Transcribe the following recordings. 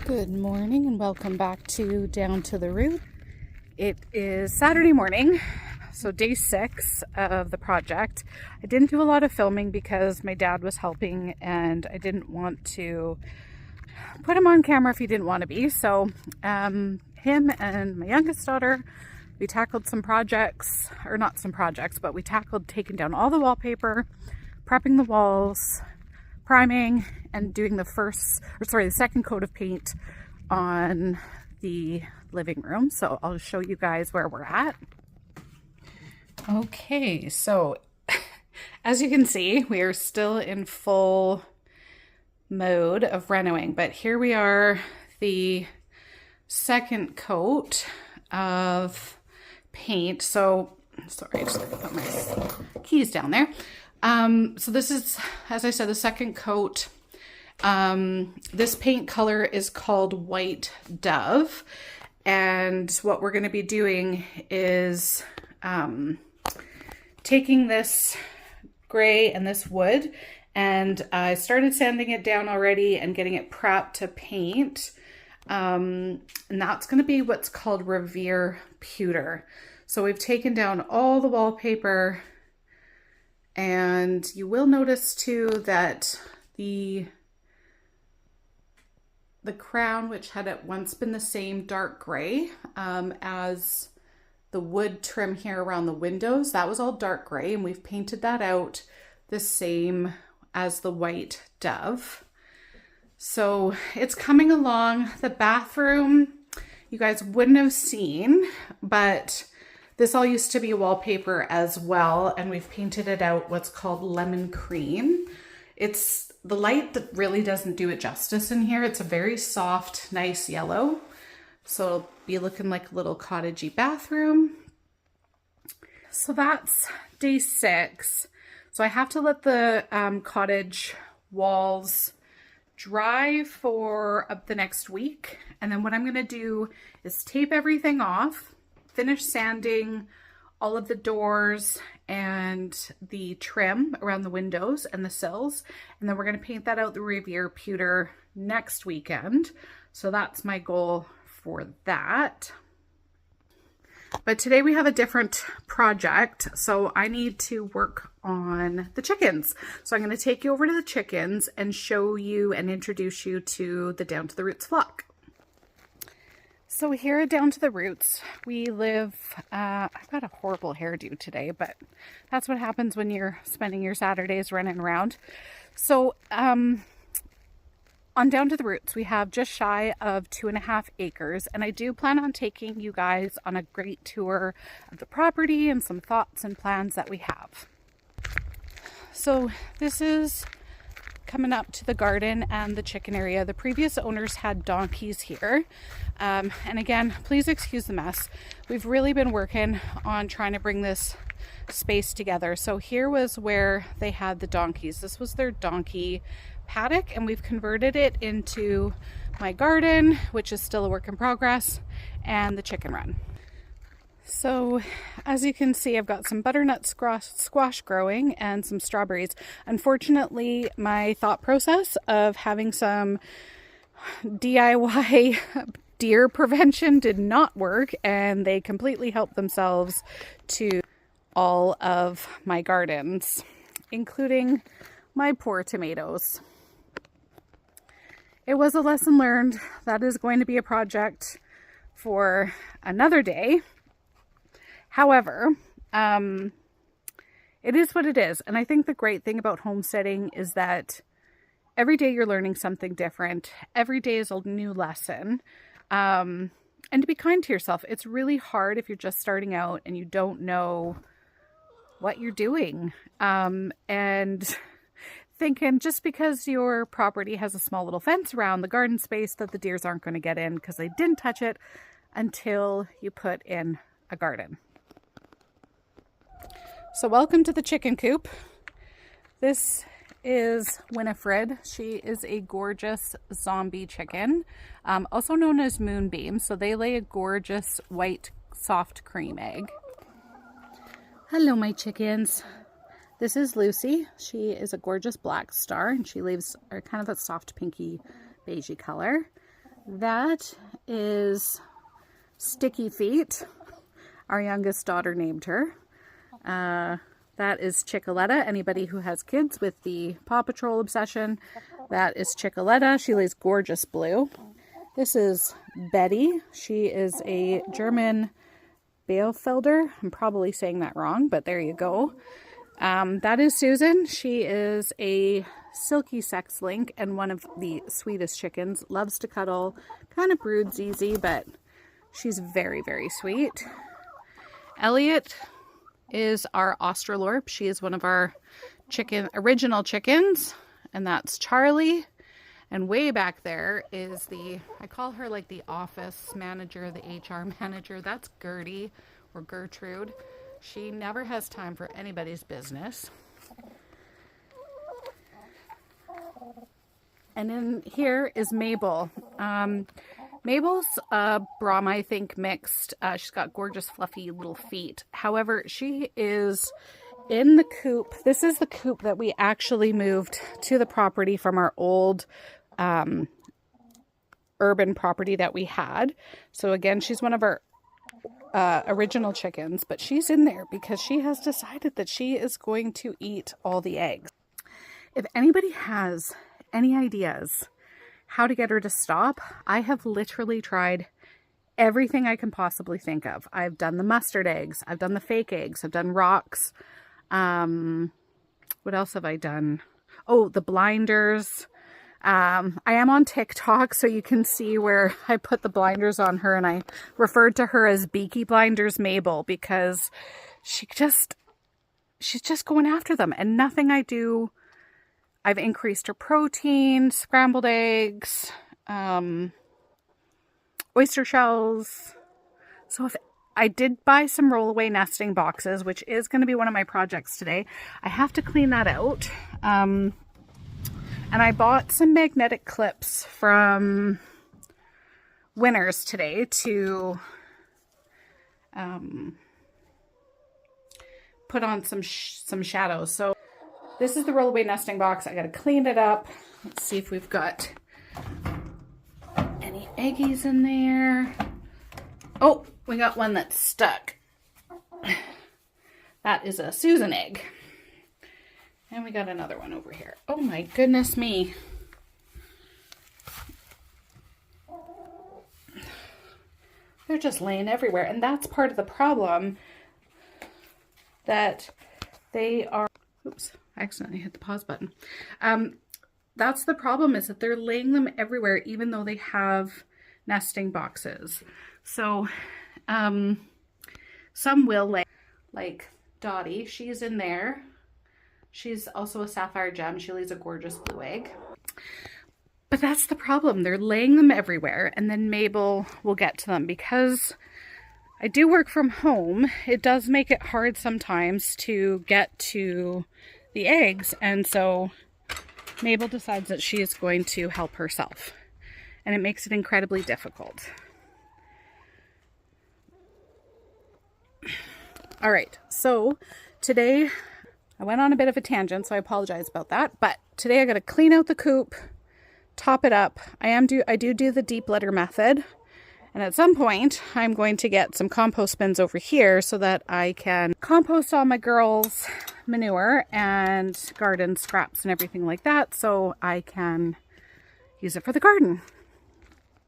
Good morning and welcome back to Down to the Root. It is Saturday morning, so day 6 of the project. I didn't do a lot of filming because my dad was helping and I didn't want to put him on camera if he didn't want to be. So him and my youngest daughter, we tackled some projects, or not some projects, but we tackled taking down all the wallpaper, prepping the walls, priming, and doing the second coat of paint on the living room. So I'll show you guys where we're at. Okay, so as you can see, we are still in full mode of renovating, but here we are, the second coat of paint. So sorry, I just put my keys down there. So this is, as I said, the second coat. This paint color is called White Dove, and what we're going to be doing is taking this gray and this wood, and I started sanding it down already and getting it prepped to paint, and that's going to be what's called Revere Pewter. So we've taken down all the wallpaper, and you will notice too that the crown, which had at once been the same dark gray as the wood trim here around the windows, that was all dark gray, and we've painted that out the same as the White Dove. So it's coming along. The bathroom, you guys wouldn't have seen, but this all used to be wallpaper as well, and we've painted it out what's called lemon cream. It's the light that really doesn't do it justice in here. It's a very soft, nice yellow. So it'll be looking like a little cottagey bathroom. So that's day 6. So I have to let the cottage walls dry for the next week. And then what I'm going to do is tape everything off, finish sanding all of the doors and the trim around the windows and the sills. And then we're going to paint that out the Revere Pewter next weekend. So that's my goal for that. But today we have a different project. So I need to work on the chickens. So I'm going to take you over to the chickens and show you and introduce you to the Down to the Roots flock. So here at Down to the Roots, we live, I've got a horrible hairdo today, but that's what happens when you're spending your Saturdays running around. So on Down to the Roots, we have just shy of 2.5 acres, and I do plan on taking you guys on a great tour of the property and some thoughts and plans that we have. So this is coming up to the garden and the chicken area. The previous owners had donkeys here. And again, please excuse the mess. We've really been working on trying to bring this space together. So here was where they had the donkeys. This was their donkey paddock, and we've converted it into my garden, which is still a work in progress, and the chicken run. So as you can see, I've got some butternut squash growing and some strawberries. Unfortunately, my thought process of having some DIY deer prevention did not work, and they completely helped themselves to all of my gardens, including my poor tomatoes. It was a lesson learned. That is going to be a project for another day. However, it is what it is. And I think the great thing about homesteading is that every day you're learning something different. Every day is a new lesson. And to be kind to yourself. It's really hard if you're just starting out and you don't know what you're doing. And thinking just because your property has a small little fence around the garden space that the deers aren't going to get in because they didn't touch it until you put in a garden. So welcome to the chicken coop. This is Winifred. She is a gorgeous zombie chicken, also known as moonbeam. So they lay a gorgeous white soft cream egg. Hello, my chickens. This is Lucy. She is a gorgeous black star, and she leaves kind of a soft pinky beigey color. That is Sticky Feet. Our youngest daughter named her. That is Chickaletta. Anybody who has kids with the Paw Patrol obsession, that is Chickaletta. She lays gorgeous blue. This is Betty. She is a German Bielefelder. I'm probably saying that wrong, but there you go. That is Susan. She is a silky sex link and one of the sweetest chickens. Loves to cuddle, kind of broods easy, but she's very, very sweet. Elliot is our Australorp. She is one of our original chickens, and that's Charlie. And way back there is I call her like the office manager, the HR manager. That's Gertie or Gertrude. She never has time for anybody's business. And in here is Mabel. Mabel's Brahma, I think, mixed. She's got gorgeous, fluffy little feet. However, she is in the coop. This is the coop that we actually moved to the property from our old urban property that we had. So again, she's one of our original chickens, but she's in there because she has decided that she is going to eat all the eggs. If anybody has any ideas how to get her to stop, I have literally tried everything I can possibly think of. I've done the mustard eggs. I've done the fake eggs. I've done rocks. What else have I done? Oh, the blinders. I am on TikTok, so you can see where I put the blinders on her, and I referred to her as Beaky Blinders Mabel because she's just going after them, and nothing I do. I've increased her protein, scrambled eggs, oyster shells. So if I did buy some rollaway nesting boxes, which is going to be one of my projects today. I have to clean that out. And I bought some magnetic clips from Winners today to put on some shadows. So this is the rollaway nesting box. I got to clean it up. Let's see if we've got any eggies in there. Oh, we got one that's stuck. That is a Susan egg. And we got another one over here. Oh my goodness me. They're just laying everywhere. And that's part of the problem, that they are... Oops, I accidentally hit the pause button. That's the problem, is that they're laying them everywhere, even though they have nesting boxes. So some will lay, like Dottie, she's in there. She's also a sapphire gem. She lays a gorgeous blue egg. But that's the problem. They're laying them everywhere, and then Mabel will get to them. Because I do work from home, it does make it hard sometimes to get to the eggs, and so Mabel decides that she is going to help herself, and it makes it incredibly difficult. All right, so today I went on a bit of a tangent, so I apologize about that, but today I got to clean out the coop, top it up. I do the deep litter method. And at some point, I'm going to get some compost bins over here so that I can compost all my girls' manure and garden scraps and everything like that, so I can use it for the garden.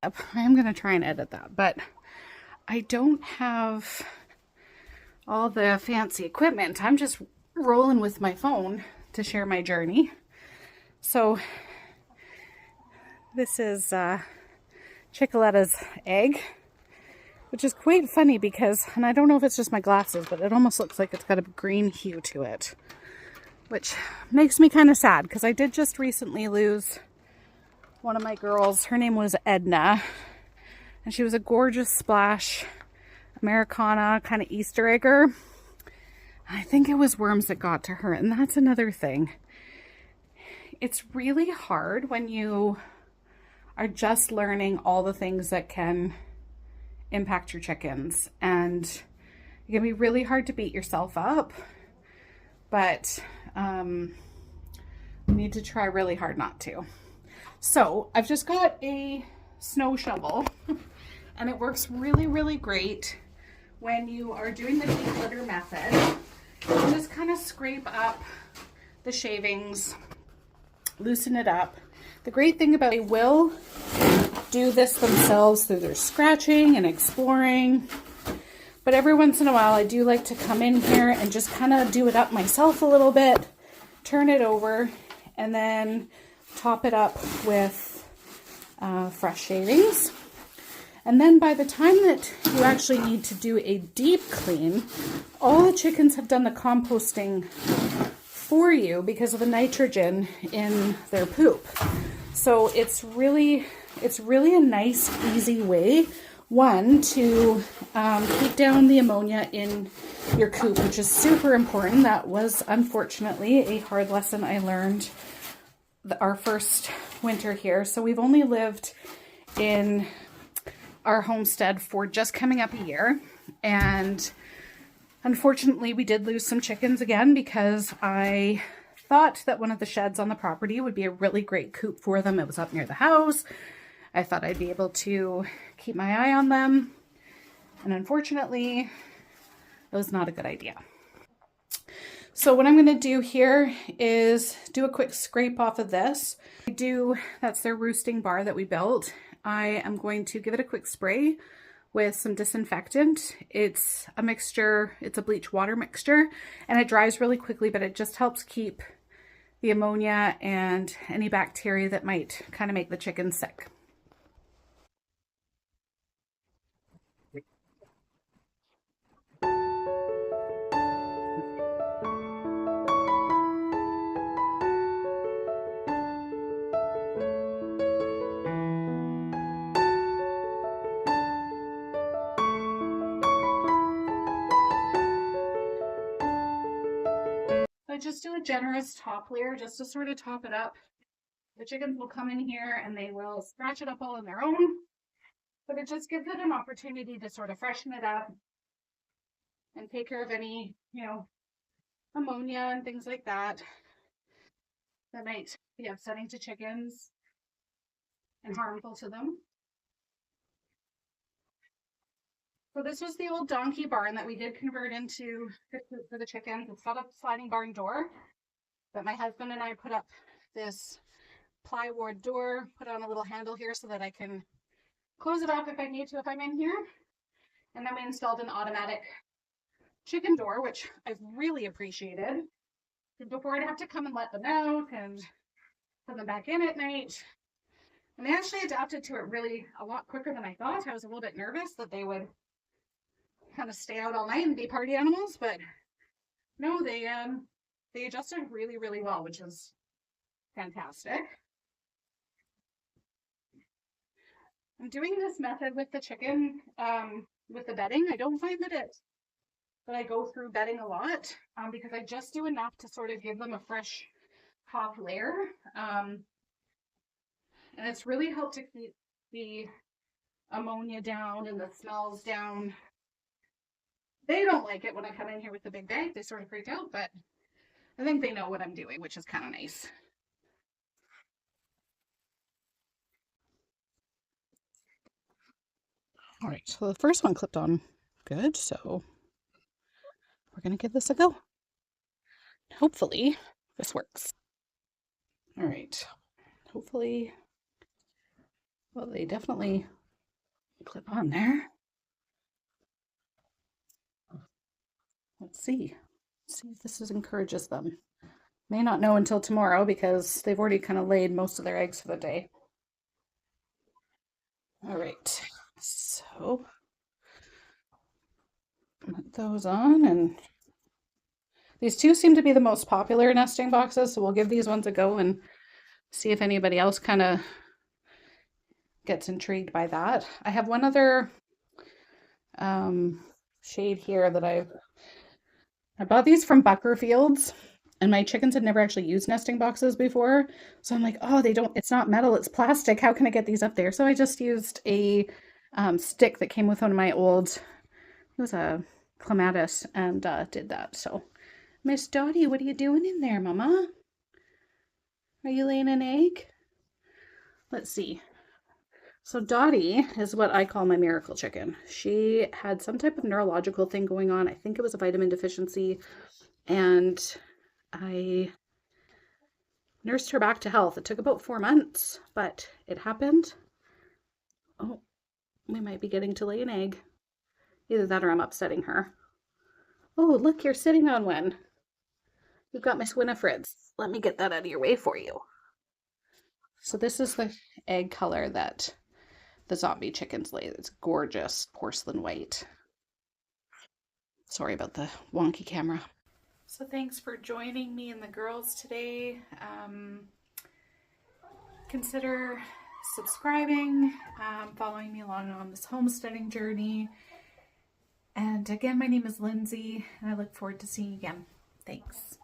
I am going to try and edit that, but I don't have all the fancy equipment. I'm just rolling with my phone to share my journey. So this is Chickaletta's egg, which is quite funny because, and I don't know if it's just my glasses, but it almost looks like it's got a green hue to it, which makes me kind of sad because I did just recently lose one of my girls. Her name was Edna, and she was a gorgeous splash Americana kind of Easter egger. I think it was worms that got to her, and that's another thing. It's really hard when you are just learning all the things that can impact your chickens, and it can be really hard to beat yourself up, but you need to try really hard not to. So I've just got a snow shovel. And it works really, really great when you are doing the declutter method. You just kind of scrape up the shavings, loosen it up. The great thing about they will do this themselves through their scratching and exploring. But every once in a while, I do like to come in here and just kind of do it up myself a little bit, turn it over, and then top it up with fresh shavings. And then by the time that you actually need to do a deep clean, all the chickens have done the composting for you because of the nitrogen in their poop. So it's really a nice, easy way, one, to keep down the ammonia in your coop, which is super important. That was unfortunately a hard lesson I learned our first winter here. So we've only lived in our homestead for just coming up a year, and unfortunately we did lose some chickens again because I thought that one of the sheds on the property would be a really great coop for them. It was up near the house. I thought I'd be able to keep my eye on them, and unfortunately it was not a good idea. So what I'm going to do here is do a quick scrape off of this. That's their roosting bar that we built. I am going to give it a quick spray with some disinfectant. It's a mixture, it's a bleach water mixture, and it dries really quickly, but it just helps keep the ammonia and any bacteria that might kind of make the chickens sick. I just do a generous top layer just to sort of top it up. The chickens will come in here and they will scratch it up all on their own, but it just gives it an opportunity to sort of freshen it up and take care of any, ammonia and things like that might be upsetting to chickens and harmful to them. So this was the old donkey barn that we did convert into for the chickens. It's got a sliding barn door, but my husband and I put up this plywood door, put on a little handle here so that I can close it off if I need to if I'm in here. And then we installed an automatic chicken door, which I've really appreciated. Before I'd have to come and let them out and put them back in at night. And they actually adapted to it really a lot quicker than I thought. I was a little bit nervous that they would kind of stay out all night and be party animals, but no, they adjusted really, really well, which is fantastic. I'm doing this method with the chicken, with the bedding. I don't find that I go through bedding a lot, because I just do enough to sort of give them a fresh top layer. And it's really helped to keep the ammonia down and the smells down. They don't like it when I come in here with the big bag. They sort of freak out, but I think they know what I'm doing, which is kind of nice. All right, so the first one clipped on good, so we're gonna give this a go. Hopefully this works. All right, hopefully, well, they definitely clip on there. Let's see if this encourages them. May not know until tomorrow because they've already kind of laid most of their eggs for the day. All right, so put those on, and these two seem to be the most popular nesting boxes, so we'll give these ones a go and see if anybody else kind of gets intrigued by that. I have one other shade here that I bought these from Buckerfields, and my chickens had never actually used nesting boxes before. So I'm like, oh, it's not metal, it's plastic. How can I get these up there? So I just used a stick that came with one of my old, it was a clematis, and did that. So Miss Dottie, what are you doing in there, Mama? Are you laying an egg? Let's see. So Dottie is what I call my miracle chicken. She had some type of neurological thing going on. I think it was a vitamin deficiency, and I nursed her back to health. It took about 4 months, but it happened. Oh, we might be getting to lay an egg. Either that or I'm upsetting her. Oh, look, you're sitting on one. You've got Miss Winifred's. Let me get that out of your way for you. So this is the egg color that the zombie chickens lay. It's gorgeous porcelain white. Sorry about the wonky camera. So thanks for joining me and the girls today. Consider subscribing, following me along on this homesteading journey. And again, my name is Lindsay, and I look forward to seeing you again. Thanks.